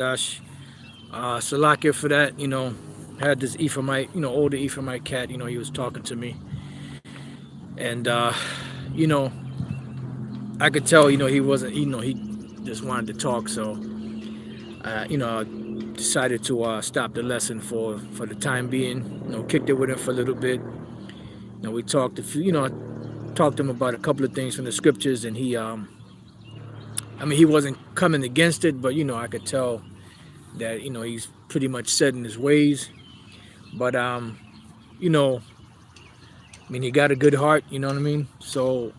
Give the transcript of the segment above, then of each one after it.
Dash. Salakia for that, had this Ephraimite, older Ephraimite cat, he was talking to me. And, you know, I could tell, he wasn't, he just wanted to talk. So, I decided to stop the lesson for the time being, kicked it with him for a little bit. We talked a few, I talked to him about a couple of things from the scriptures, and he wasn't coming against it, but, I could tell that, he's pretty much set in his ways. But, you know, he got a good heart, you know what I mean? So,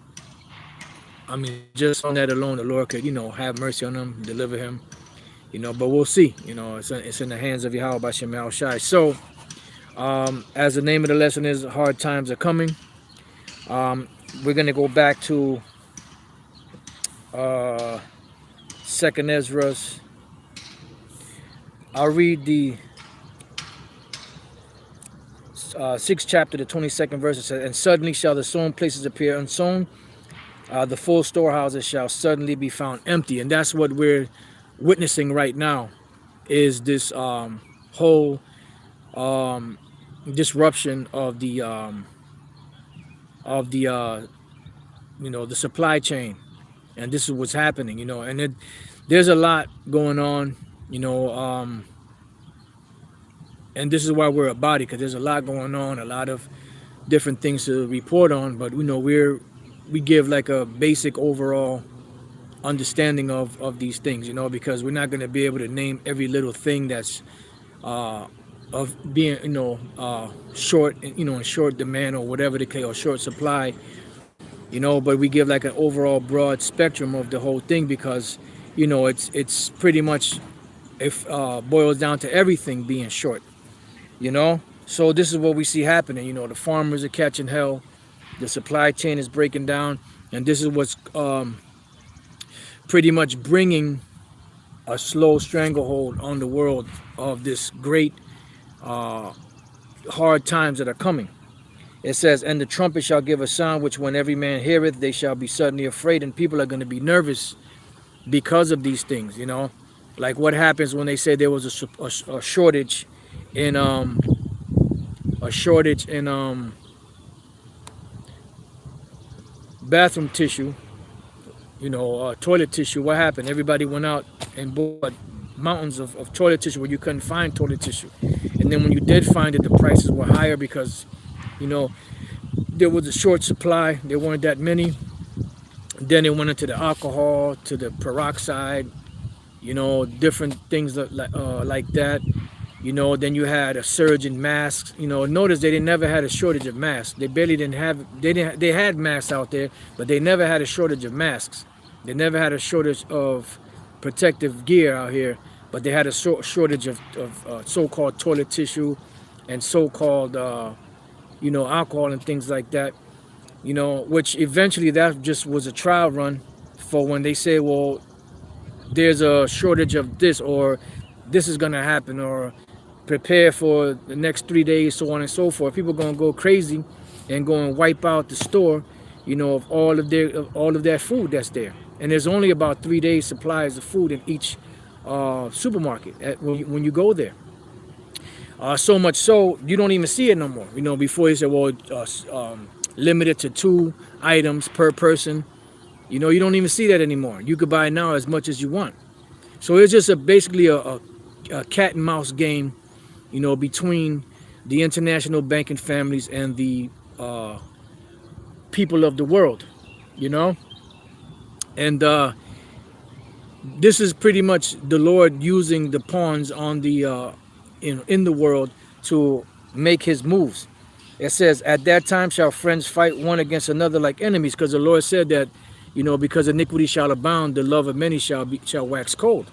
just on that alone, the Lord could, have mercy on him, deliver him, but we'll see. It's in the hands of Yahweh by Shem Shai. So, as the name of the lesson is, hard times are coming. We're going to go back to Second Ezra's. I'll read the 6th chapter, the 22nd verse. It says, "And suddenly shall the sown places appear unsown. The full storehouses shall suddenly be found empty." And that's what we're witnessing right now, is this whole disruption of the supply chain. And this is what's happening, and there's a lot going on, and this is why we're a body, because there's a lot going on, a lot of different things to report on. But we give like a basic overall understanding of these things, because we're not going to be able to name every little thing that's of being short, in short demand or whatever the case, or short supply, but we give like an overall broad spectrum of the whole thing, because it's pretty much, if boils down to everything being short. So this is what we see happening. The farmers are catching hell, the supply chain is breaking down, and this is what's pretty much bringing a slow stranglehold on the world of this great hard times that are coming. It says, "And the trumpet shall give a sound, which when every man heareth, they shall be suddenly afraid," and people are going to be nervous because of these things. Like what happens when they say there was a shortage in bathroom tissue, toilet tissue. What happened? Everybody went out and bought mountains of toilet tissue where you couldn't find toilet tissue. And then when you did find it, the prices were higher because, there was a short supply. There weren't that many. Then it went into the alcohol, to the peroxide, different things like that. Then you had a surge in masks. Notice they never had a shortage of masks. They barely didn't have. They had masks out there, but they never had a shortage of masks. They never had a shortage of protective gear out here, but they had a shortage of so-called toilet tissue and so-called alcohol and things like that. Which eventually that just was a trial run for when they say, well, there's a shortage of this, or this is gonna happen, or prepare for the next 3 days, so on and so forth. People gonna go crazy and go and wipe out the store, of all of that food that's there. And there's only about 3 days supplies of food in each supermarket when you go there. So much so you don't even see it no more. Before you said, well, limited to 2 items per person. You don't even see that anymore. You could buy now as much as you want. So it's just basically a cat and mouse game, between the international banking families and the people of the world, and this is pretty much the Lord using the pawns on the in the world to make His moves. It says, "At that time shall friends fight one against another like enemies," because the Lord said that, because iniquity shall abound, the love of many shall wax cold.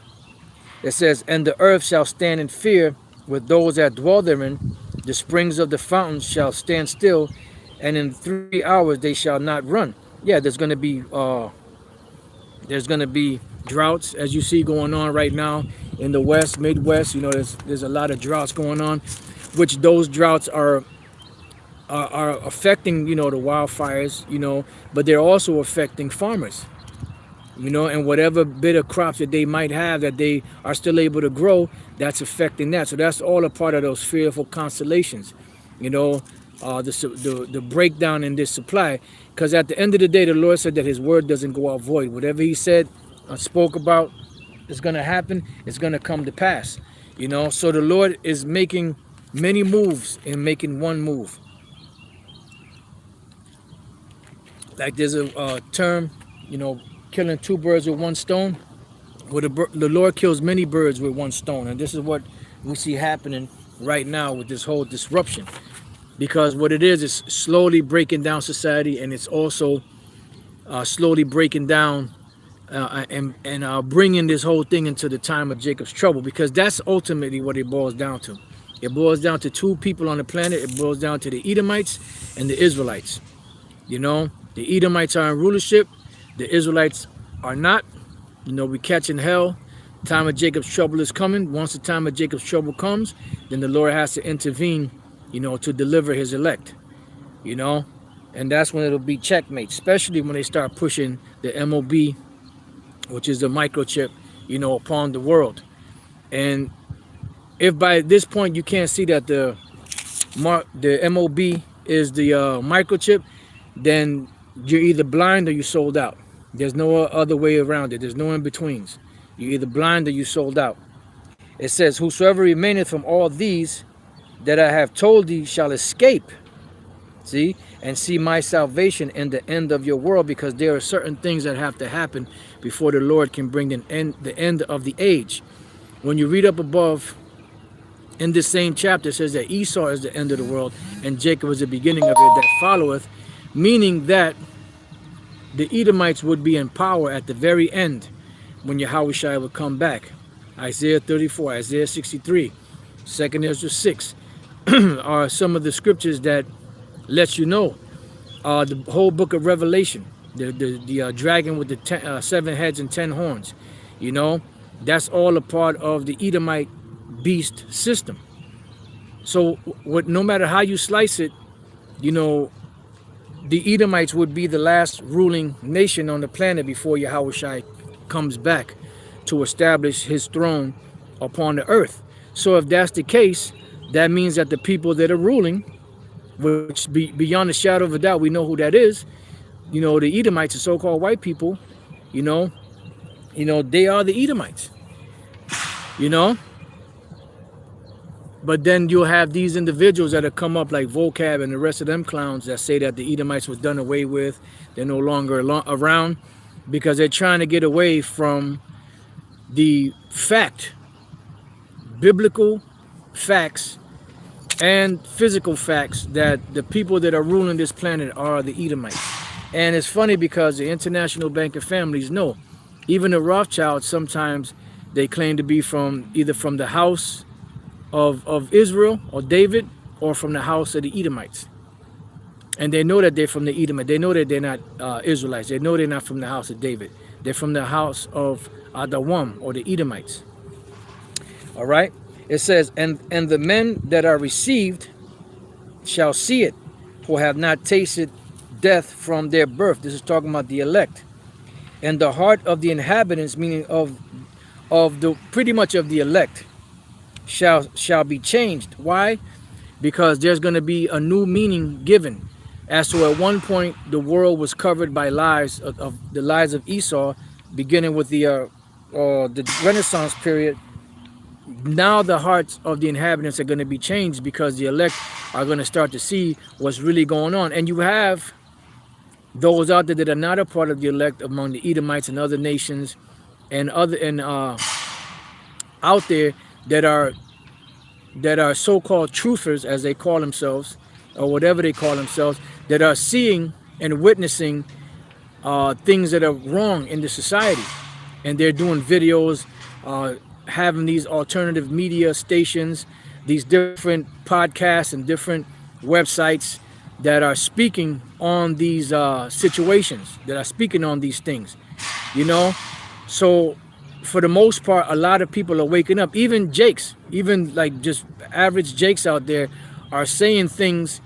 It says, "And the earth shall stand in fear with those that dwell therein. The springs of the fountains shall stand still, and in 3 hours they shall not run." Yeah, there's going to be droughts, as you see going on right now in the West, Midwest. There's a lot of droughts going on, which those droughts are affecting, the wildfires, but they're also affecting farmers. you know, and whatever bit of crops that they might have that they are still able to grow, that's affecting that. So that's all a part of those fearful constellations, you know, the breakdown in this supply. Because at the end of the day, the Lord said that his word doesn't go out void. Whatever he said, spoke about, is going to happen, it's going to come to pass, you know. So the Lord is making many moves and making one move. Like there's a term, you know, killing two birds with one stone. Well, the Lord kills many birds with one stone. And this is what we see happening right now with this whole disruption. Because what it is slowly breaking down society, and it's also slowly breaking down and bringing this whole thing into the time of Jacob's trouble. Because that's ultimately what it boils down to. It boils down to two people on the planet. It boils down to the Edomites and the Israelites. You know, the Edomites are in rulership. The Israelites are not. You know, we catching hell. Time of Jacob's trouble is coming. Once the time of Jacob's trouble comes, then the Lord has to intervene, you know, to deliver his elect, you know. And that's when it'll be checkmate, especially when they start pushing the MOB, which is the microchip, you know, upon the world. And if by this point you can't see that the MOB is the microchip, then you're either blind or you sold out. There's no other way around it. There's no in-betweens. You're either blind or you sold out. It says, whosoever remaineth from all these that I have told thee shall escape, see, and see my salvation in the end of your world, because there are certain things that have to happen before the Lord can bring the end of the age. When you read up above, in this same chapter, it says that Esau is the end of the world and Jacob is the beginning of it that followeth, meaning that the Edomites would be in power at the very end when Yahushua would come back. Isaiah 34, Isaiah 63, 2 Ezra 6 are some of the scriptures that lets you know. The whole book of Revelation, the dragon with the 7 heads and 10 horns, you know, that's all a part of the Edomite beast system. So no matter how you slice it, you know, the Edomites would be the last ruling nation on the planet before Yahushua comes back to establish his throne upon the earth. So if that's the case, that means that the people that are ruling, which beyond a shadow of a doubt, we know who that is, you know, the Edomites, the so-called white people, you know, they are the Edomites, you know. But then you'll have these individuals that have come up like Vocab and the rest of them clowns that say that the Edomites was done away with. They're no longer around because they're trying to get away from the fact, biblical facts and physical facts, that the people that are ruling this planet are the Edomites. And it's funny because the international banking families know, even the Rothschilds, sometimes they claim to be from either from the house of Israel or David, or from the house of the Edomites. And they know that they're from the Edomite. They know that they're not Israelites. They know they're not from the house of David. They're from the house of Adawam, or the Edomites. All right. It says, and the men that are received shall see it, who have not tasted death from their birth. This is talking about the elect. And the heart of the inhabitants, meaning of the pretty much of the elect, shall be changed. Why? Because there's going to be a new meaning given. As to at one point the world was covered by lies of the lies of Esau, beginning with the Renaissance period. Now the hearts of the inhabitants are going to be changed, because the elect are going to start to see what's really going on. And you have those out there that are not a part of the elect among the Edomites and other nations and out there that are so-called truthers, as they call themselves, or whatever they call themselves, that are seeing and witnessing things that are wrong in the society. And they're doing videos, having these alternative media stations, these different podcasts and different websites that are speaking on these situations, that are speaking on these things, you know. So for the most part, a lot of people are waking up. Even Jakes, even like just average Jakes out there, are saying things,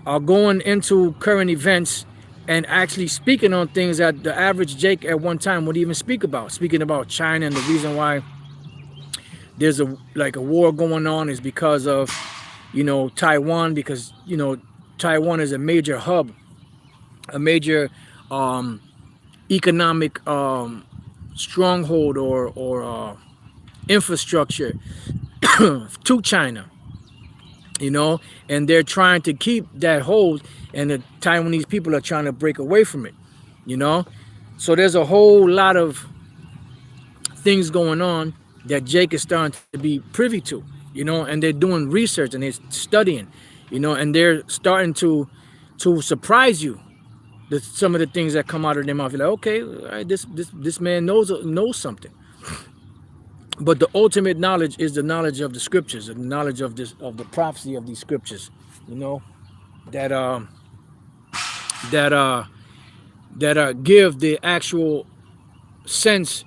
are going into current events and actually speaking on things that the average Jake at one time would even speak about. Speaking about China, and the reason why there's a war going on is because of, Taiwan, because Taiwan is a major hub, a major um, economic stronghold or infrastructure to China, and they're trying to keep that hold, and the Taiwanese people are trying to break away from it, you know. So there's a whole lot of things going on that Jake is starting to be privy to, and they're doing research and they're studying, and they're starting to surprise you. Some of the things that come out of their mouth, you're like, okay, all right, this man knows something. But the ultimate knowledge is the knowledge of the scriptures, the knowledge of the prophecy of these scriptures, that that give the actual sense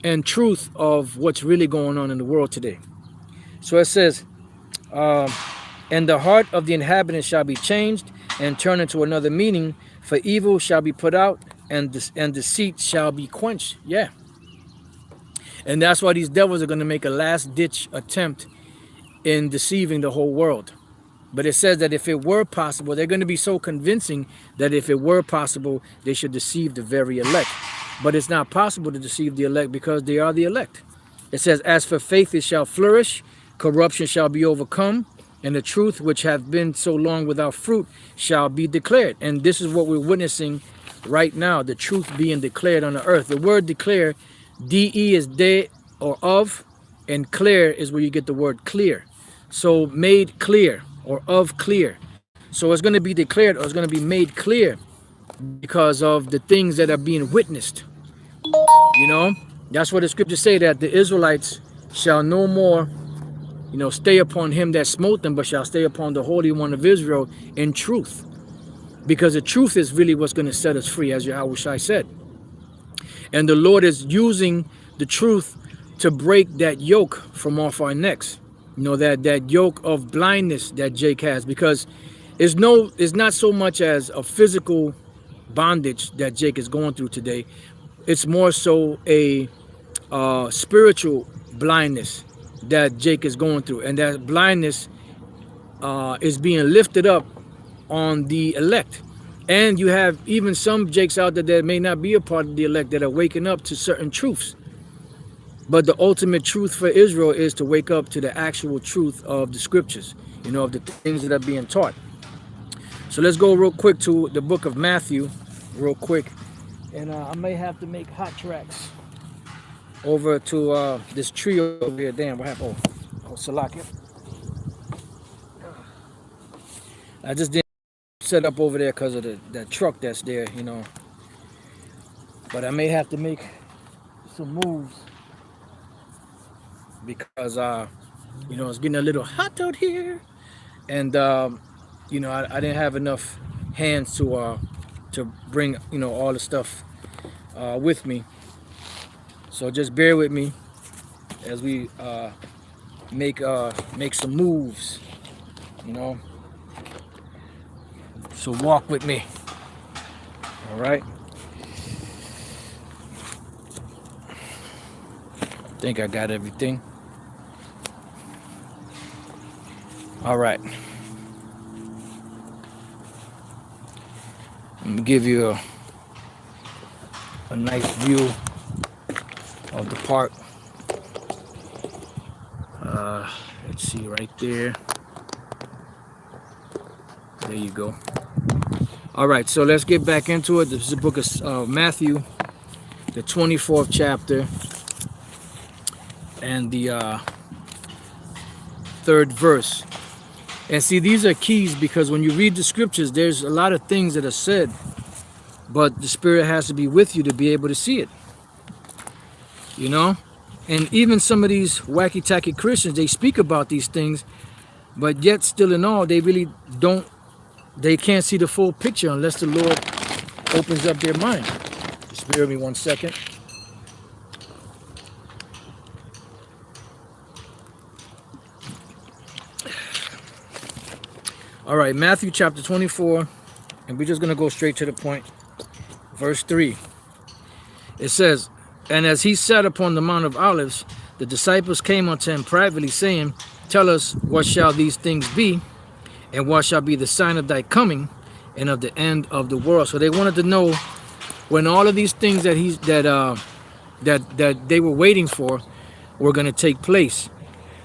and truth of what's really going on in the world today. So it says, and the heart of the inhabitants shall be changed and turn into another meaning, for evil shall be put out, and deceit shall be quenched. Yeah. And that's why these devils are going to make a last-ditch attempt in deceiving the whole world. But it says that if it were possible, they're going to be so convincing that if it were possible, they should deceive the very elect. But it's not possible to deceive the elect because they are the elect. It says, as for faith, it shall flourish, corruption shall be overcome, and the truth which hath been so long without fruit shall be declared. And this is what we're witnessing right now, the truth being declared on the earth. The word declare, de is de or of, and clear is where you get the word clear. So made clear or of clear. So it's going to be declared, or it's going to be made clear because of the things that are being witnessed. That's what the scriptures say, that the Israelites shall no more stay upon him that smote them, but shall stay upon the Holy One of Israel in truth. Because the truth is really what's going to set us free, as Yahushua said. And the Lord is using the truth to break that yoke from off our necks. That yoke of blindness that Jake has, because it's not so much as a physical bondage that Jake is going through today. It's more so a spiritual blindness that Jake is going through, and that blindness is being lifted up on the elect. And you have even some Jakes out there that may not be a part of the elect that are waking up to certain truths. But the ultimate truth for Israel is to wake up to the actual truth of the scriptures, of the things that are being taught. So let's go real quick to the book of Matthew, real quick. And I may have to make hot tracks over to this tree over here. Damn, what happened? Oh, Salakia. I just didn't set up over there because of that truck that's there, But I may have to make some moves because, it's getting a little hot out here. And, I didn't have enough hands to bring, all the stuff with me. So just bear with me as we make some moves, So walk with me. All right. I think I got everything. All right. I'm gonna give you a nice view of the park. Let's see right there. There you go. All right, so let's get back into it. This is the book of Matthew, the 24th chapter, and the 3rd verse. And see, these are keys, because when you read the scriptures, there's a lot of things that are said, but the Spirit has to be with you to be able to see it. And even some of these wacky-tacky Christians, they speak about these things, but yet still in all, they really they can't see the full picture unless the Lord opens up their mind. Just bear with me 1 second. All right, Matthew chapter 24, and we're just going to go straight to the point. Verse 3. It says, "And as he sat upon the Mount of Olives, the disciples came unto him privately, saying, Tell us, what shall these things be? And what shall be the sign of thy coming and of the end of the world?" So they wanted to know when all of these things that they were waiting for were going to take place,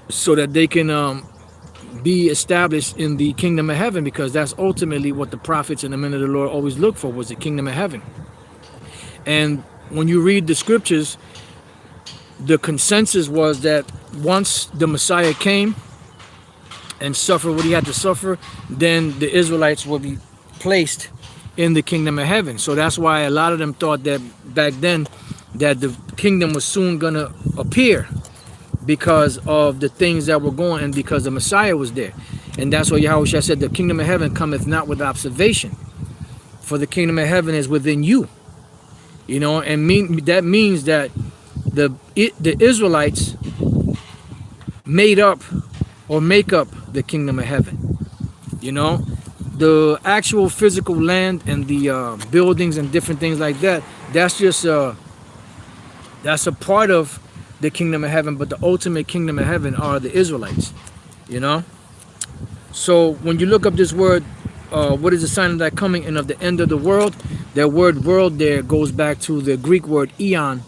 so that they can be established in the kingdom of heaven, because that's ultimately what the prophets and the men of the Lord always look for, was the kingdom of heaven. And when you read the scriptures, the consensus was that once the Messiah came and suffered what he had to suffer, then the Israelites will be placed in the kingdom of heaven. So that's why a lot of them thought that back then that the kingdom was soon going to appear, because of the things that were going, and because the Messiah was there. And that's why Yahushua said, the kingdom of heaven cometh not with observation, for the kingdom of heaven is within you. You know, and that means that the Israelites made up or make up the kingdom of heaven. You know, the actual physical land and the buildings and different things like that, that's just that's a part of the kingdom of heaven, but the ultimate kingdom of heaven are the Israelites. You know, so when you look up this word, what is the sign of that coming and of the end of the world? That word world there goes back to the Greek word eon,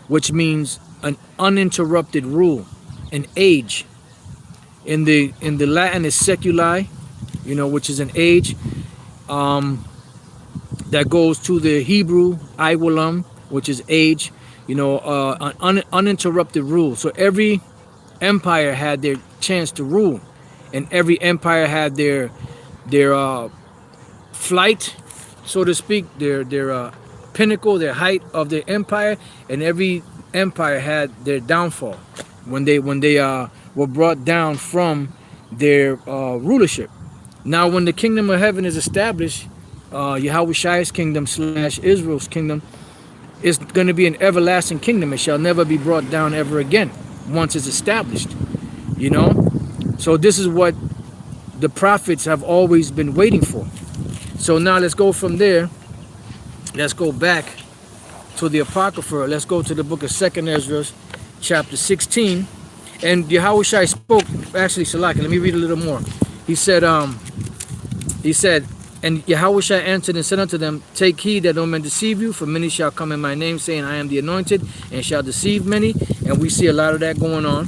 which means an uninterrupted rule, an age. In the Latin is seculi, you know, which is an age. That goes to the Hebrew iwalam, which is age, you know, an uninterrupted rule. So every empire had their chance to rule, and every empire had their flight, so to speak, their pinnacle, their height of their empire, and every empire had their downfall when they were brought down from their rulership. Now, when the kingdom of heaven is established, Yahweh kingdom / Israel's kingdom, is going to be an everlasting kingdom. It shall never be brought down ever again once it's established. You know, so this is what the prophets have always been waiting for. So now let's go from there. Let's go back to the Apocrypha. Let's go to the book of 2nd Ezra, chapter 16. And Yahushua spoke, actually, Salaki, let me read a little more. He said, and Yahushua answered and said unto them, Take heed that no man deceive you, for many shall come in my name, saying, I am the anointed, and shall deceive many. And we see a lot of that going on.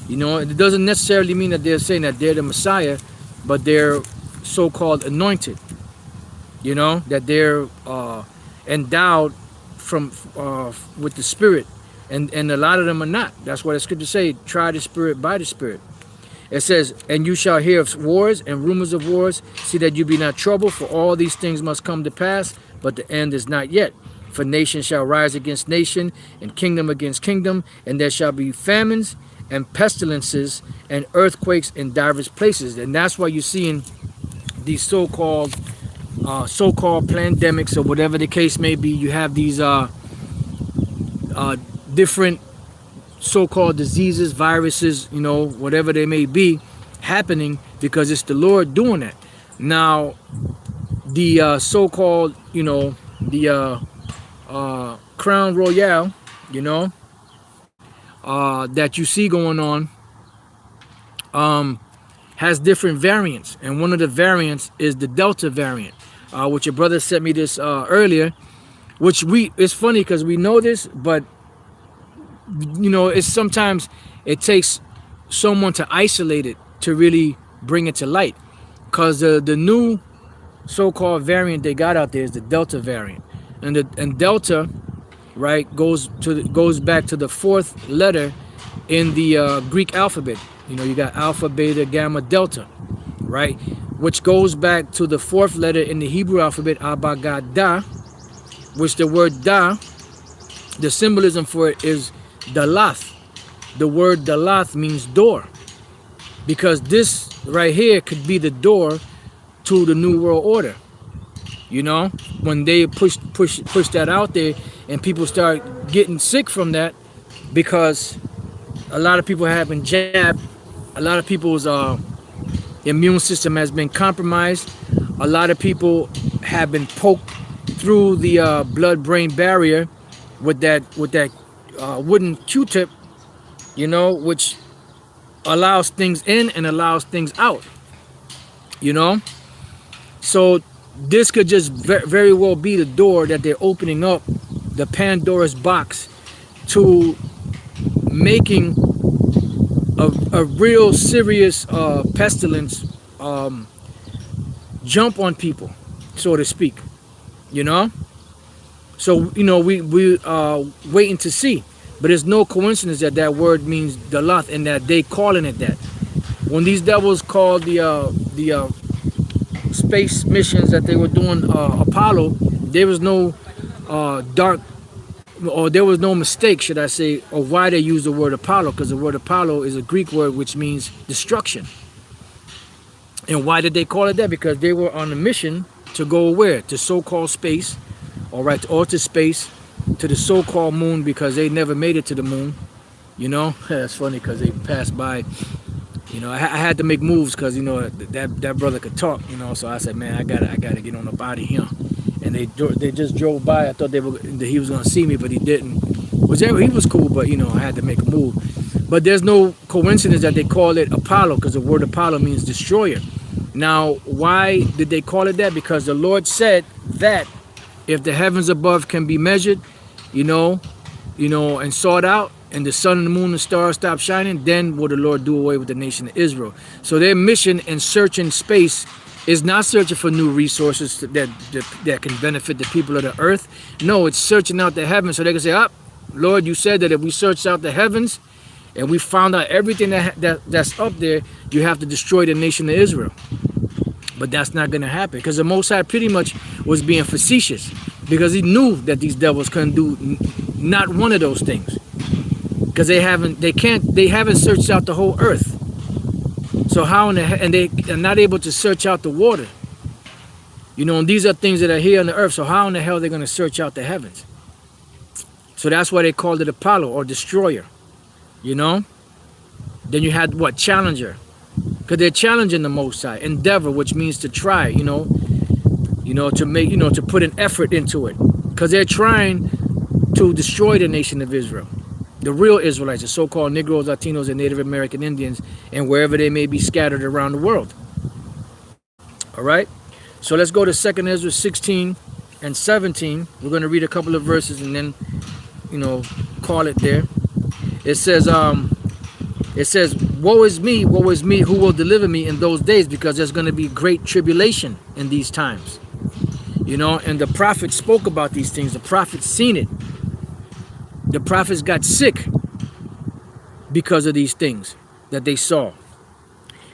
You know, it doesn't necessarily mean that they're saying that they're the Messiah, but they're so-called anointed. You know, that they're endowed with the Spirit. And a lot of them are not. That's why the scriptures say, try the Spirit by the Spirit. It says, and you shall hear of wars and rumors of wars. See that you be not troubled, for all these things must come to pass, but the end is not yet. For nation shall rise against nation, and kingdom against kingdom, and there shall be famines and pestilences and earthquakes in divers places. And that's why you're seeing these so-called pandemics, or whatever the case may be. You have these different so-called diseases, viruses, you know, whatever they may be, happening because it's the Lord doing that. Now, the so-called, you know, the Crown Royale, you know, that you see going on, has different variants, and one of the variants is the Delta variant, which your brother sent me this earlier, which it's funny because we know this, but you know, it's sometimes it takes someone to isolate it to really bring it to light, because the new so-called variant they got out there is the Delta variant, and Delta, right, goes back to the 4th letter in the Greek alphabet. You know, you got Alpha, Beta, Gamma, Delta, right, which goes back to the 4th letter in the Hebrew alphabet, Abba, Gad, Da, which the word Da, the symbolism for it is Dalath. The word Dalath means door, because this right here could be the door to the New World Order. You know, when they push that out there, and people start getting sick from that, because a lot of people have been jabbed, a lot of people's immune system has been compromised, A lot of people have been poked through the blood-brain barrier with that wooden Q-tip, you know, which allows things in and allows things out, you know. So this could just very well be the door that they're opening up, the Pandora's box, to making a real serious pestilence jump on people, so to speak, you know. So, you know, we waiting to see, but it's no coincidence that that word means Dalath and that they calling it that. When these devils called the space missions that they were doing Apollo, there was no dark, or there was no mistake, should I say, of why they used the word Apollo, because the word Apollo is a Greek word which means destruction. And why did they call it that? Because they were on a mission to go where? To so-called space, all right, or to space, to the so-called moon, because they never made it to the moon, you know. That's funny because they passed by. You know, I had to make moves because, you know, that brother could talk, you know. So I said, man, I gotta get on up out of here. And they just drove by. I thought that he was gonna see me, but he didn't. He was cool, but you know, I had to make a move. But there's no coincidence that they call it Apollo, because the word Apollo means destroyer. Now, why did they call it that? Because the Lord said that if the heavens above can be measured, you know, and sought out, and the sun and the moon and stars stop shining, then will the Lord do away with the nation of Israel. So their mission in searching space is not searching for new resources that can benefit the people of the earth. No, it's searching out the heavens so they can say, "Up, Lord, you said that if we searched out the heavens and we found out everything that's up there, you have to destroy the nation of Israel." But that's not going to happen, because the Most High pretty much was being facetious, because he knew that these devils couldn't do not one of those things, because they haven't searched out the whole earth. So how and they are not able to search out the water, you know, and these are things that are here on the earth. So how in the hell are they going to search out the heavens? So that's why they called it Apollo, or destroyer, you know. Then you had what? Challenger, because they're challenging the Most High. Endeavor, which means to try, you know, to make, you know, to put an effort into it, because they're trying to destroy the nation of Israel. The real Israelites, the so-called Negroes, Latinos, and Native American Indians, and wherever they may be scattered around the world. All right? So let's go to 2nd Ezra 16 and 17. We're going to read a couple of verses and then, you know, call it there. It says, woe is me, who will deliver me in those days, because there's going to be great tribulation in these times. You know, and the prophets spoke about these things. The prophets seen it. The prophets got sick because of these things that they saw.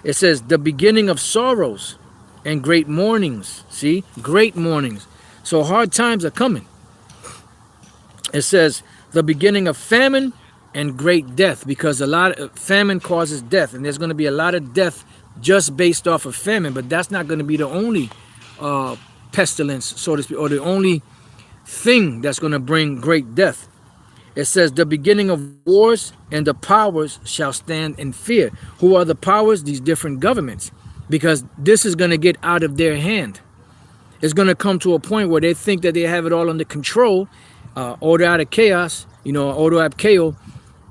It says, the beginning of sorrows and great mournings. See, great mournings. So hard times are coming. It says, the beginning of famine and great death, because a lot of famine causes death, and there's going to be a lot of death just based off of famine. But that's not going to be the only pestilence, so to speak, or the only thing that's going to bring great death. It says, the beginning of wars, and the powers shall stand in fear. Who are the powers? These different governments, because this is going to get out of their hand. It's going to come to a point where they think that they have it all under control, order out of chaos, you know, order out of chaos,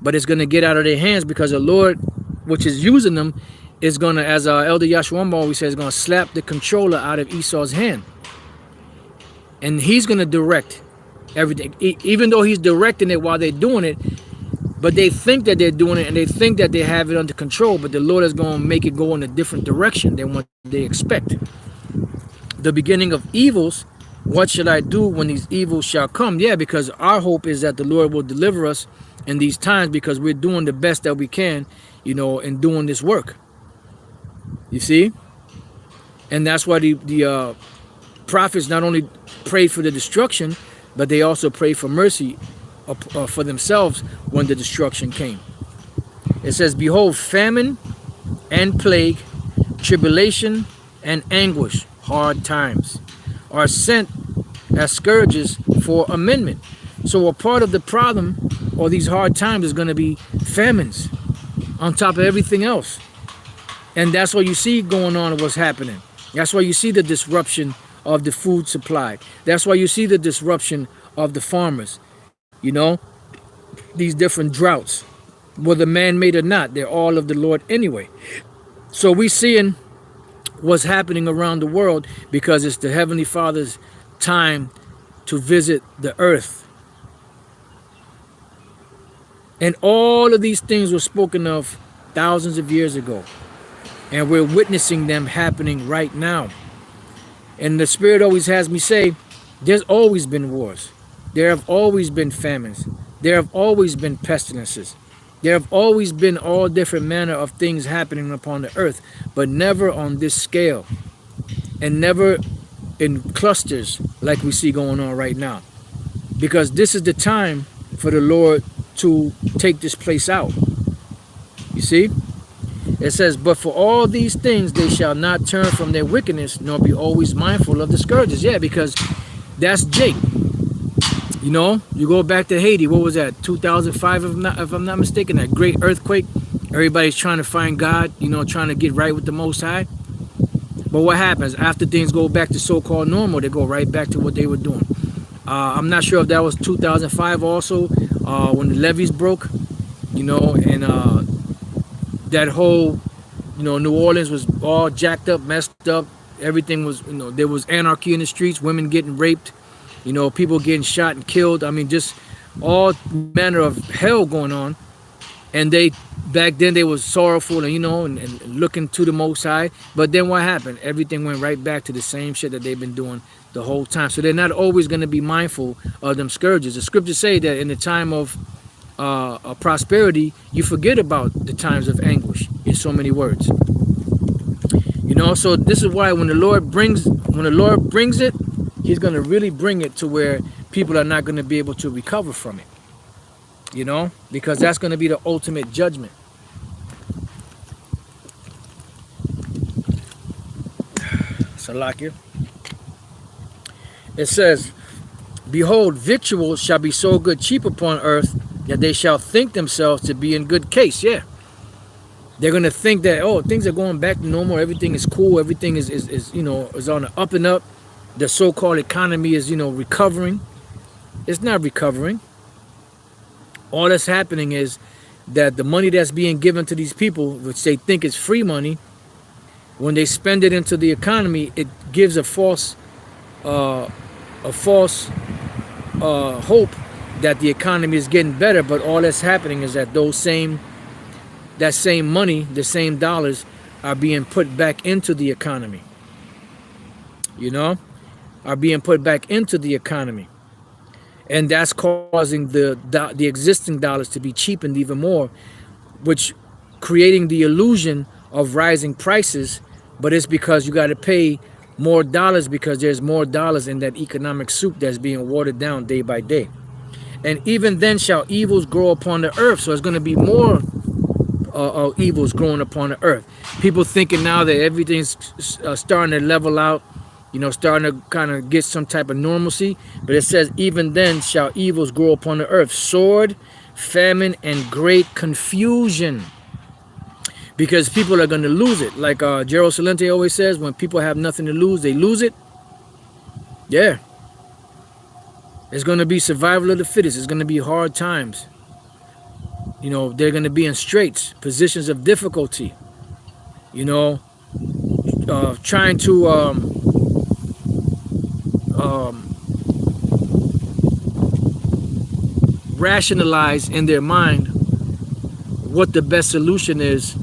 but it's going to get out of their hands, because the Lord, which is using them, is going to, as Elder Yashua always says, is going to slap the controller out of Esau's hand. And he's going to direct everything, even though he's directing it while they're doing it. But they think that they're doing it, and they think that they have it under control, but the Lord is going to make it go in a different direction than what they expect. The beginning of evils, what shall I do when these evils shall come? Yeah, because our hope is that the Lord will deliver us in these times, because we're doing the best that we can, you know, in doing this work. You see? And that's why the prophets not only prayed for the destruction, but they also prayed for mercy for themselves when the destruction came. It says, behold, famine and plague, tribulation and anguish, hard times, are sent as scourges for amendment. So a part of the problem, or these hard times, is going to be famines on top of everything else. And that's what you see going on and what's happening. That's why you see the disruption of the food supply. That's why you see the disruption of the farmers. You know, these different droughts, whether man-made or not, they're all of the Lord anyway. So we seeing what's happening around the world because it's the Heavenly Father's time to visit the earth. And all of these things were spoken of thousands of years ago. And we're witnessing them happening right now. And the Spirit always has me say, there's always been wars. There have always been famines. There have always been pestilences. There have always been all different manner of things happening upon the earth, but never on this scale. And never in clusters like we see going on right now. Because this is the time for the Lord to take this place out. You see? It says, but for all these things they shall not turn from their wickedness, nor be always mindful of the scourges. Yeah, because that's Jake. You know, you go back to Haiti, what was that, 2005 if I'm not mistaken, that great earthquake. Everybody's trying to find God, you know, trying to get right with the Most High. But what happens after things go back to so-called normal? They go right back to what they were doing. I'm not sure if that was 2005 also, when the levees broke, you know, and that whole, you know, New Orleans was all jacked up, messed up. Everything was, you know, there was anarchy in the streets, women getting raped, you know, people getting shot and killed. I mean, just all manner of hell going on. And they, back then they was sorrowful and, you know, and looking to the Most High. But then what happened? Everything went right back to the same shit that they've been doing the whole time. So they're not always going to be mindful of them scourges. The scriptures say that in the time of prosperity, you forget about the times of anguish, in so many words. You know, so this is why when the Lord brings it, he's going to really bring it to where people are not going to be able to recover from it. You know, because that's going to be the ultimate judgment. Salakia. It says, behold, victuals shall be so good cheap upon earth that they shall think themselves to be in good case. Yeah. They're going to think that, oh, things are going back to normal. Everything is cool. Everything is you know, is on the up and up. The so-called economy is, you know, recovering. It's not recovering. All that's happening is that the money that's being given to these people, which they think is free money, when they spend it into the economy, it gives a false hope that the economy is getting better. But all that's happening is that that same money, the same dollars, are being put back into the economy. You know, are being put back into the economy. And that's causing the existing dollars to be cheapened even more, which creating the illusion of rising prices. But it's because you got to pay more dollars because there's more dollars in that economic soup that's being watered down day by day. And even then shall evils grow upon the earth. So it's going to be more evils growing upon the earth. People thinking now that everything's starting to level out, you know, starting to kind of get some type of normalcy. But it says, even then shall evils grow upon the earth. Sword, famine, and great confusion. Because people are going to lose it. Like Gerald Celente always says, when people have nothing to lose, they lose it. Yeah. It's going to be survival of the fittest. It's going to be hard times. You know, they're going to be in straits, positions of difficulty. You know, trying to rationalize in their mind what the best solution is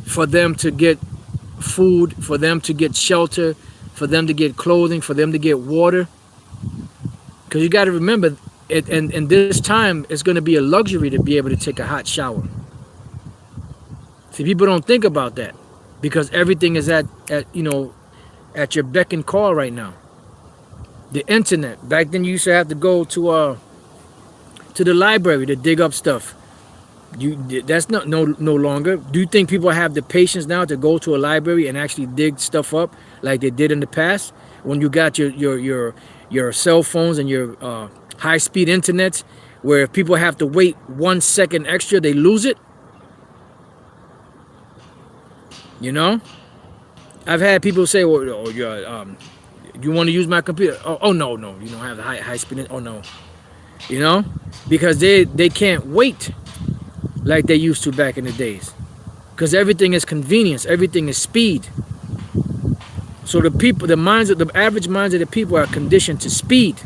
for them to get food, for them to get shelter, for them to get clothing, for them to get water. Because you got to remember, and this time it's going to be a luxury to be able to take a hot shower. See, people don't think about that because everything is at you know, at your beck and call right now. The internet. Back then you used to have to go to the library to dig up stuff. That's no longer. Do you think people have the patience now to go to a library and actually dig stuff up like they did in the past when you got your cell phones and your high-speed internets, where if people have to wait 1 second extra, they lose it? You know? I've had people say, "Well, oh, you want to use my computer?" Oh, no, no, you don't have the high speed. Oh no, you know, because they can't wait like they used to back in the days, because everything is convenience, everything is speed. So the average minds of the people are conditioned to speed,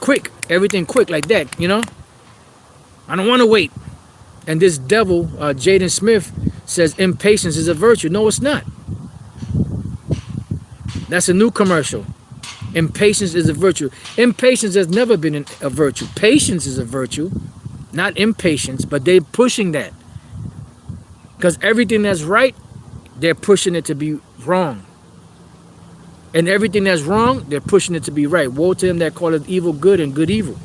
quick, everything quick like that. You know, I don't want to wait. And this devil, Jaden Smith, says impatience is a virtue. No, it's not. That's a new commercial. Impatience is a virtue. Impatience has never been a virtue. Patience is a virtue, not impatience, but they're pushing that. Because everything that's right, they're pushing it to be wrong. And everything that's wrong, they're pushing it to be right. Woe to him that calleth evil good and good evil.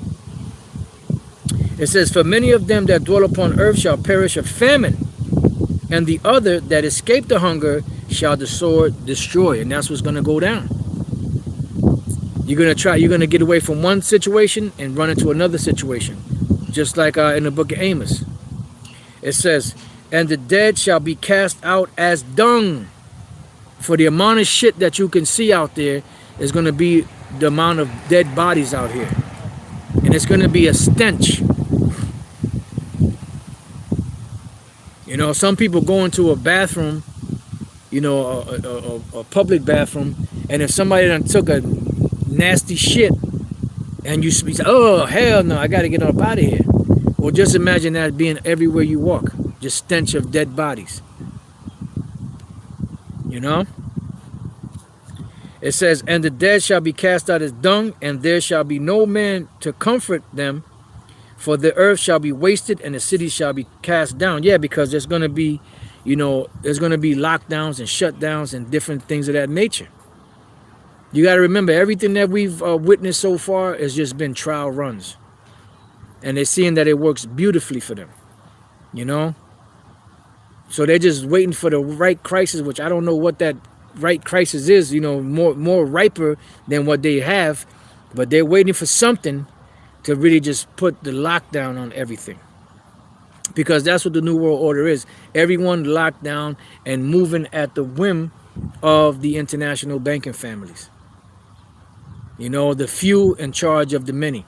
It says, for many of them that dwell upon earth shall perish of famine, and the other that escape the hunger shall the sword destroy. And that's what's going to go down. You're going to get away from one situation and run into another situation. Just like in the book of Amos. It says, and the dead shall be cast out as dung. For the amount of shit that you can see out there is going to be the amount of dead bodies out here. And it's going to be a stench. You know, some people go into a bathroom, you know, a public bathroom, and if somebody done took a nasty shit and you say, oh, hell no, I got to get up out of here. Well, just imagine that being everywhere you walk. Just stench of dead bodies. You know? It says, and the dead shall be cast out as dung, and there shall be no man to comfort them, for the earth shall be wasted, and the city shall be cast down. Yeah, because there's going to be, you know, there's going to be lockdowns and shutdowns and different things of that nature. You got to remember, everything that we've witnessed so far has just been trial runs. And they're seeing that it works beautifully for them. You know? So they're just waiting for the right crisis, which I don't know what that right crisis is, you know, more riper than what they have. But they're waiting for something to really just put the lockdown on everything. Because that's what the New World Order is. Everyone locked down and moving at the whim of the international banking families. You know, the few in charge of the many.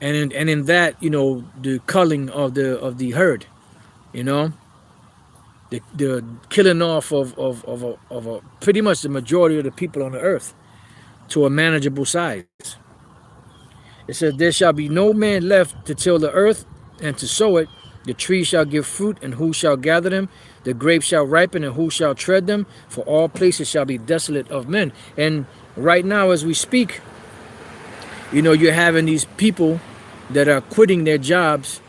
And in that, you know, the culling of the herd, you know, the killing off of pretty much the majority of the people on the earth to a manageable size. It says, there shall be no man left to till the earth and to sow it. The tree shall give fruit, and who shall gather them? The grapes shall ripen, and who shall tread them? For all places shall be desolate of men. And right now, as we speak, you know, you're having these people that are quitting their jobs,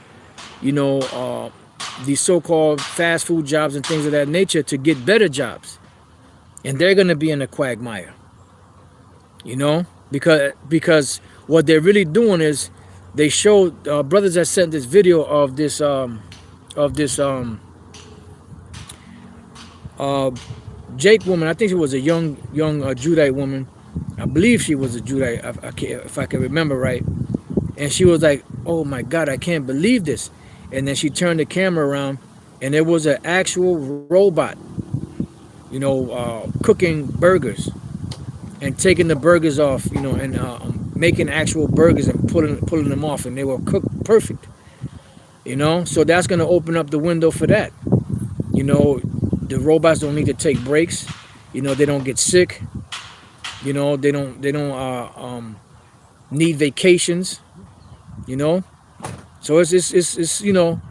you know, these so-called fast food jobs and things of that nature to get better jobs. And they're going to be in a quagmire, you know, because what they're really doing is they showed brothers that sent this video of this Jake woman. I think she was a young Judite woman. I believe she was a Judite, if I can remember right. And she was like, oh my God, I can't believe this. And then she turned the camera around, and there was an actual robot, you know, cooking burgers and taking the burgers off, you know, and making actual burgers and pulling them off, and they were cooked perfect, you know. So that's going to open up the window for that. You know, the robots don't need to take breaks. You know, they don't get sick. You know, they don't need vacations. You know, so it's you know,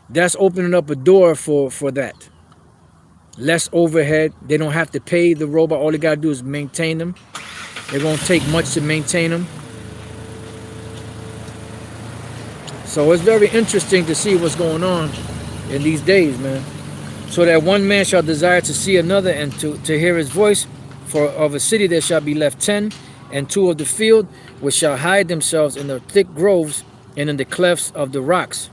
that's opening up a door for that. Less overhead. They don't have to pay the robot. All they gotta do is maintain them. It won't take much to maintain them. So it's very interesting to see what's going on in these days, man. So that one man shall desire to see another, and to hear his voice. For of a city there shall be left 10, and 2 of the field, which shall hide themselves in the thick groves and in the clefts of the rocks.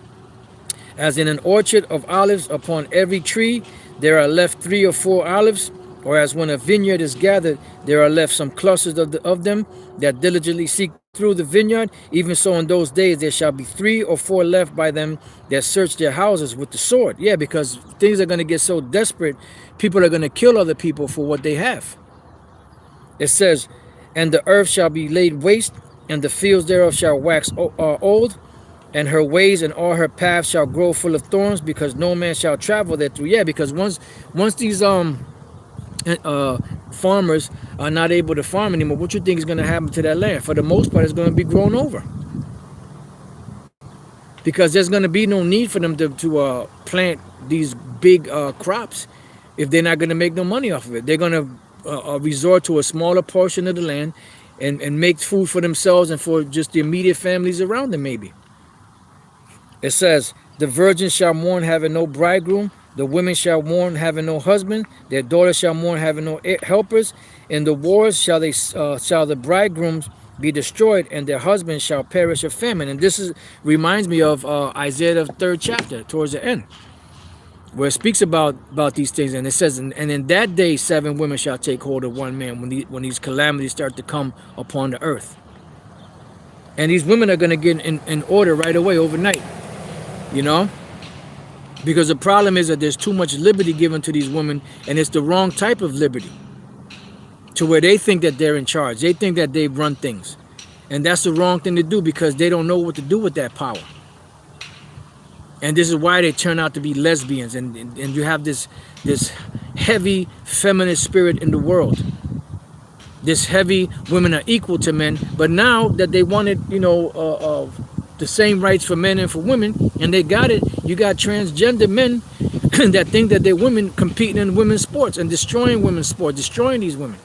As in an orchard of olives, upon every tree there are left 3 or 4 olives, Or as when a vineyard is gathered, there are left some clusters of them that diligently seek through the vineyard. Even so, in those days there shall be 3 or 4 left by them that search their houses with the sword. Yeah, because things are going to get so desperate, people are going to kill other people for what they have. It says, and the earth shall be laid waste, and the fields thereof shall wax old, and her ways and all her paths shall grow full of thorns, because no man shall travel there through. Yeah, because once these farmers are not able to farm anymore, what you think is going to happen to that land? For the most part, it's going to be grown over, because there's going to be no need for them to plant these big crops if they're not going to make no money off of it. They're going to resort to a smaller portion of the land and make food for themselves and for just the immediate families around them, maybe. It says, the virgins shall mourn having no bridegroom, the women shall mourn having no husband, their daughters shall mourn having no helpers. In the wars shall the bridegrooms be destroyed, and their husbands shall perish of famine. And this reminds me of Isaiah, the 3rd chapter, towards the end, where it speaks about these things. And it says, and in that day 7 women shall take hold of one man, when these calamities start to come upon the earth. And these women are going to get in order right away, overnight. You know, because the problem is that there's too much liberty given to these women, and it's the wrong type of liberty, to where they think that they're in charge. They think that they run things, and that's the wrong thing to do, because they don't know what to do with that power. And this is why they turn out to be lesbians, and you have this heavy feminist spirit in the world. This heavy women are equal to men, but now that they wanted, the same rights for men and for women, and they got it, you got transgender men that think that they're women competing in women's sports and destroying women's sports, destroying these women.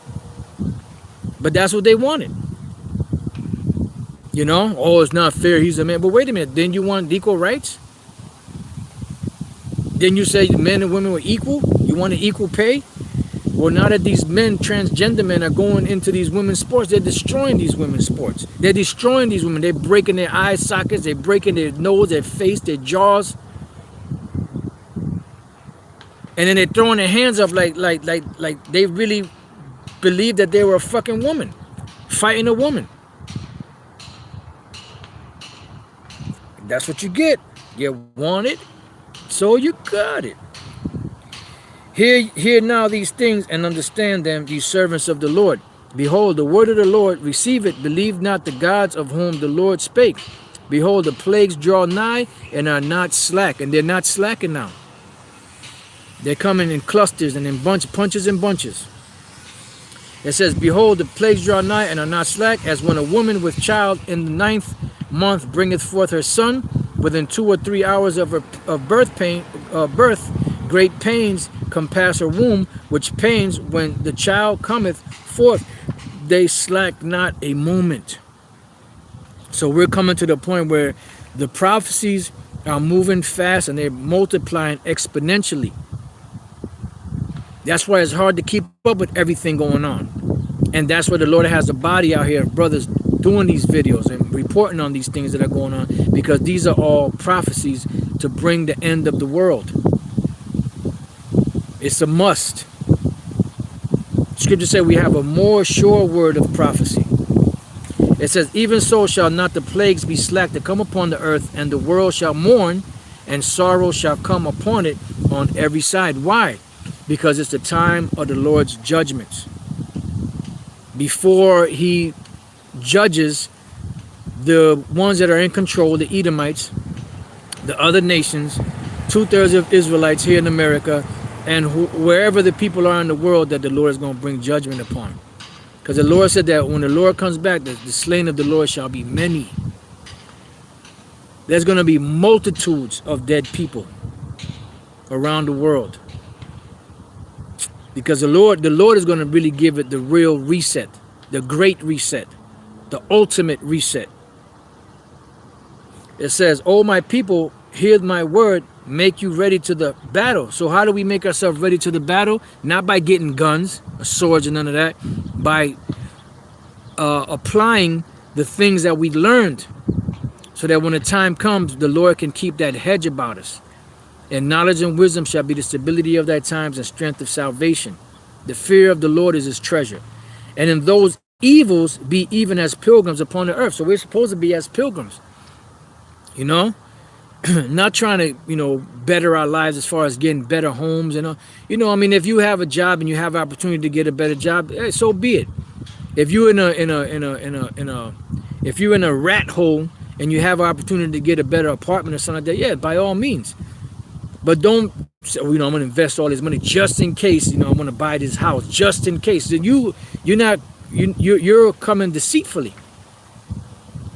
But that's what they wanted. Oh, it's not fair, he's a man. But wait a minute, didn't you want equal rights? Didn't you say men and women were equal? You wanted equal pay? Well, now that these men, transgender men, are going into these women's sports, they're destroying these women's sports. They're destroying these women. They're breaking their eye sockets. They're breaking their nose, their face, their jaws. And then they're throwing their hands up like they really believe that they were a fucking woman, fighting a woman. That's what you get. You want it, so you got it. Hear now these things and understand them, ye servants of the Lord. Behold, the word of the Lord, receive it. Believe not the gods of whom the Lord spake. Behold, the plagues draw nigh and are not slack. And they're not slacking now. They're coming in clusters and in punches and bunches. It says, behold, the plagues draw nigh and are not slack, as when a woman with child in the 9th month bringeth forth her son, within 2 or 3 hours of birth, great pains compass her womb, which pains when the child cometh forth, they slack not a moment. So we're coming to the point where the prophecies are moving fast and they're multiplying exponentially. That's why it's hard to keep up with everything going on. And that's why the Lord has a body out here of brothers doing these videos and reporting on these things that are going on, because these are all prophecies to bring the end of the world. It's a must. Scripture says we have a more sure word of prophecy. It says, even so shall not the plagues be slack to come upon the earth, and the world shall mourn, and sorrow shall come upon it on every side. Why? Because it's the time of the Lord's judgments. Before he judges the ones that are in control, the Edomites, the other nations, 2/3 of Israelites here in America, and wherever the people are in the world that the Lord is going to bring judgment upon. Because the Lord said that when the Lord comes back, the slain of the Lord shall be many. There's going to be multitudes of dead people around the world. Because the Lord is going to really give it the real reset, the great reset, the ultimate reset. It says, "O my people, hear my word, make you ready to the battle." So how do we make ourselves ready to the battle? Not by getting guns or swords and none of that. By applying the things that we learned, so that when the time comes, the Lord can keep that hedge about us. And knowledge and wisdom shall be the stability of thy times and strength of salvation. The fear of the Lord is his treasure. And in those evils be even as pilgrims upon the earth. So we're supposed to be as pilgrims, you know, not trying to, you know, better our lives as far as getting better homes and, you know, I mean, if you have a job and you have opportunity to get a better job, hey, so be it. If you're if you're in a rat hole and you have an opportunity to get a better apartment or something like that, yeah, by all means. But don't say, oh, you know, I'm gonna invest all this money just in case, you know, I'm gonna buy this house just in case. Then you're coming deceitfully.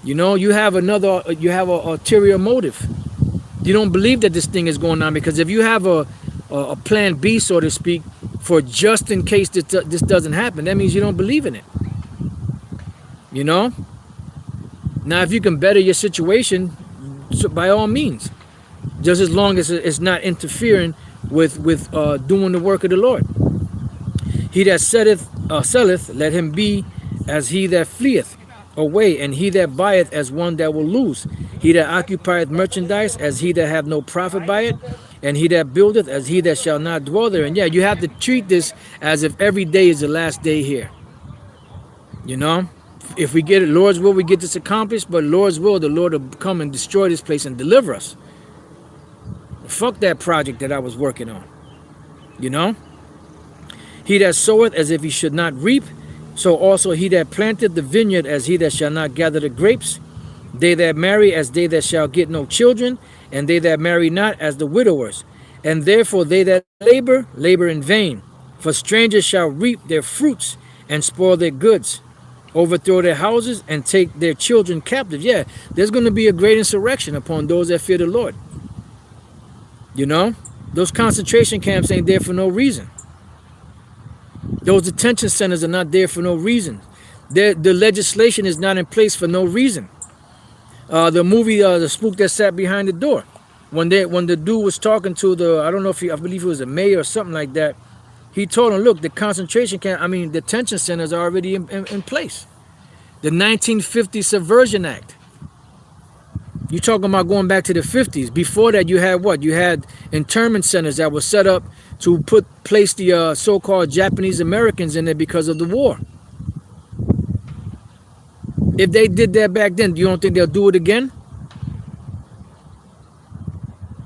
You know, you have an ulterior motive. You don't believe that this thing is going on, because if you have a plan B, so to speak, for just in case this doesn't happen, that means you don't believe in it. You know? Now, if you can better your situation, so by all means, just as long as it's not interfering with doing the work of the Lord. He that selleth, let him be as he that fleeth away, and he that buyeth as one that will lose. He that occupieth merchandise as he that have no profit by it, and he that buildeth as he that shall not dwell there. And yeah, you have to treat this as if every day is the last day here. You know? If we get it, Lord's will, we get this accomplished, but Lord's will, the Lord will come and destroy this place and deliver us. Fuck that project that I was working on. You know? He that soweth as if he should not reap, so also he that planteth the vineyard as he that shall not gather the grapes. They that marry as they that shall get no children, and they that marry not as the widowers. And therefore they that labor, labor in vain. For strangers shall reap their fruits and spoil their goods, overthrow their houses and take their children captive. Yeah, there's going to be a great insurrection upon those that fear the Lord. You know, those concentration camps ain't there for no reason. Those detention centers are not there for no reason. The legislation is not in place for no reason. The movie, The Spook That Sat Behind the Door, when the dude was talking to I don't know if I believe it was a mayor or something like that, he told him, look, the concentration camp, detention centers are already in place. The 1950 Subversion Act. You're talking about going back to the 50s. Before that, you had what? You had internment centers that were set up to place the so-called Japanese Americans in there because of the war. If they did that back then, you don't think they'll do it again?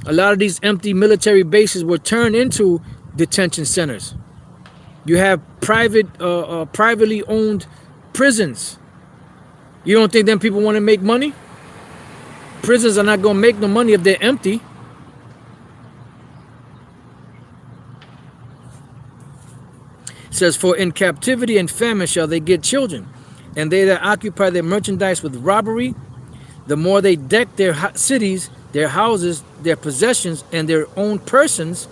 A lot of these empty military bases were turned into detention centers. You have privately owned prisons. You don't think them people want to make money? Prisons are not going to make no money if they're empty. It says, for in captivity and famine shall they get children, and they that occupy their merchandise with robbery, the more they deck their cities, their houses, their possessions, and their own persons,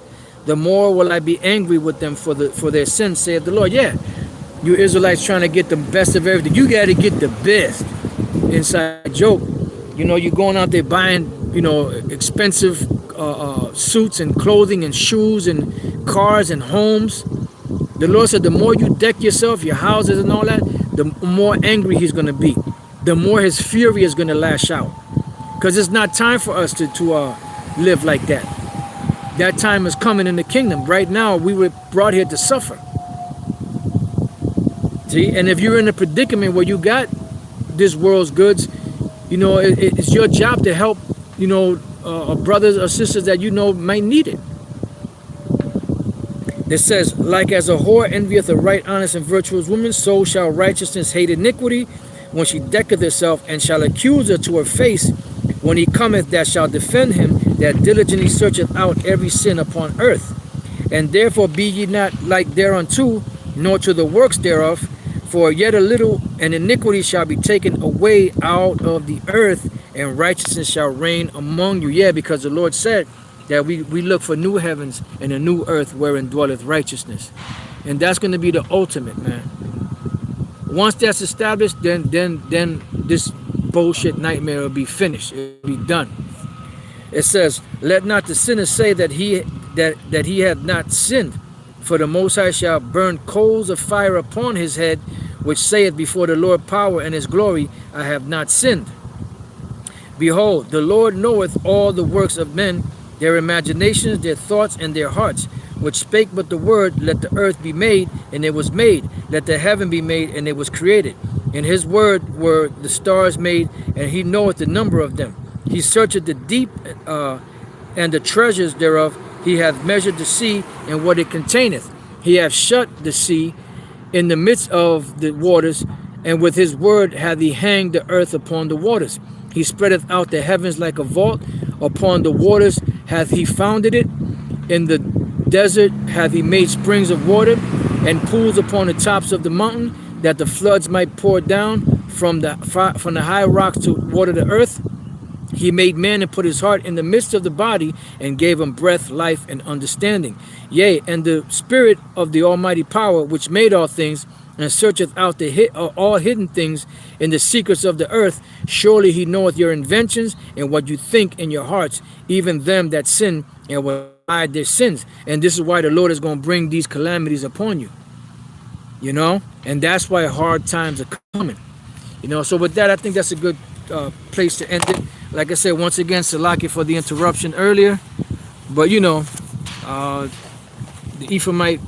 the more will I be angry with them for their sins, saith the Lord. Yeah, you Israelites trying to get the best of everything. You got to get the best. Inside joke. You know, you're going out there buying, you know, expensive suits and clothing and shoes and cars and homes. The Lord said the more you deck yourself, your houses and all that, the more angry he's going to be. The more his fury is going to lash out. Because it's not time for us to live like that. That time is coming in the kingdom. Right now, we were brought here to suffer. See, and if you're in a predicament where you got this world's goods, you know, it's your job to help, you know, brothers or sisters that you know might need it. It says, like as a whore envieth a right, honest, and virtuous woman, so shall righteousness hate iniquity when she decketh herself, and shall accuse her to her face when he cometh that shall defend him, that diligently searcheth out every sin upon earth. And therefore be ye not like thereunto, nor to the works thereof, for yet a little, and iniquity shall be taken away out of the earth, and righteousness shall reign among you. Yeah, because the Lord said that we look for new heavens and a new earth wherein dwelleth righteousness. And that's going to be the ultimate, man. Once that's established, then this bullshit nightmare will be finished. It will be done. It says, let not the sinner say that he hath not sinned, for the Most High shall burn coals of fire upon his head, which saith before the Lord power and his glory, I have not sinned. Behold, the Lord knoweth all the works of men, their imaginations, their thoughts, and their hearts, which spake but the word, let the earth be made, and it was made. Let the heaven be made, and it was created. In his word were the stars made, and he knoweth the number of them. He searcheth the deep and the treasures thereof. He hath measured the sea and what it containeth. He hath shut the sea in the midst of the waters, and with his word hath he hanged the earth upon the waters. He spreadeth out the heavens like a vault. Upon the waters hath he founded it. In the desert hath he made springs of water, and pools upon the tops of the mountain, that the floods might pour down from the high rocks to water the earth. He made man and put his heart in the midst of the body, and gave him breath, life, and understanding. Yea, and the spirit of the almighty power, which made all things, and searcheth out all hidden things in the secrets of the earth. Surely he knoweth your inventions, and what you think in your hearts, even them that sin, and will hide their sins. And this is why the Lord is going to bring these calamities upon you. You know, and that's why hard times are coming. You know, so with that, I think that's a good place to end it. Like I said, once again, Salaki for the interruption earlier. But, you know, the Ephraimite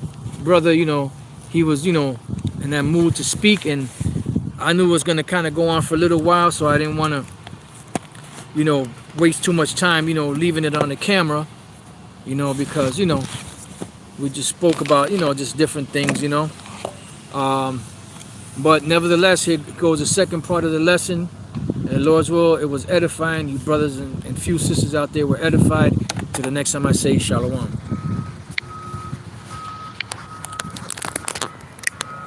brother, you know, he was, you know, in that mood to speak. And I knew it was going to kind of go on for a little while. So I didn't want to, you know, waste too much time, you know, leaving it on the camera. You know, because, you know, we just spoke about, you know, just different things, you know. But nevertheless, here goes the second part of the lesson. And Lord's will, it was edifying. You brothers and few sisters out there were edified. Till the next time I say shalom.